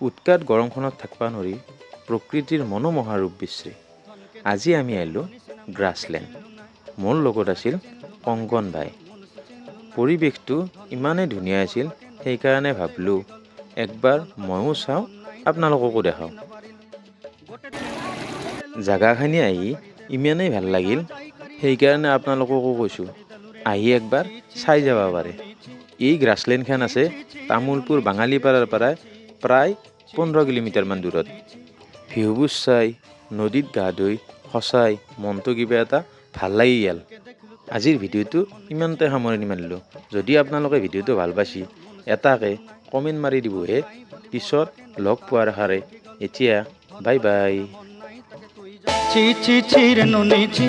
উৎকাত গৰমখনত থাকিব নোৱাৰি প্ৰকৃতিৰ মনোমোহা ৰূপ বিশ্ৰী আজি আমি আহিলোঁ গ্ৰাছলেণ্ড। মোৰ লগত আছিল কংকন বাই। পৰিৱেশটো ইমানেই ধুনীয়া আছিল, সেইকাৰণে ভাবিলোঁ একবাৰ ময়ো চাওঁ, আপোনালোককো দেখাওঁ। জাগাখিনি আহি ইমানেই ভাল লাগিল, সেইকাৰণে আপোনালোককো কৈছোঁ আহি একবাৰ চাই যাব পাৰে। এই গ্ৰাছলেণ্ডখন আছে তামোলপুৰ বাঙালীপাৰাৰ পৰা প্ৰায় 15 কিলোমিটাৰমান দূৰত। ভিউবোৰ চাই নদীত গা ধুই সঁচাই মনটো কিবা এটা ভাল লাগি গ'ল। আজিৰ ভিডিঅ'টো ইমানতে সামৰণি মাৰিলোঁ। যদি আপোনালোকে ভিডিঅ'টো ভাল পাইছে এটাকে কমেণ্ট মাৰি দিবহে। পিছত লগ পোৱাৰ আশাৰে এতিয়া বাই বাই। ছি ছি ছি ৰে নুনি ছি।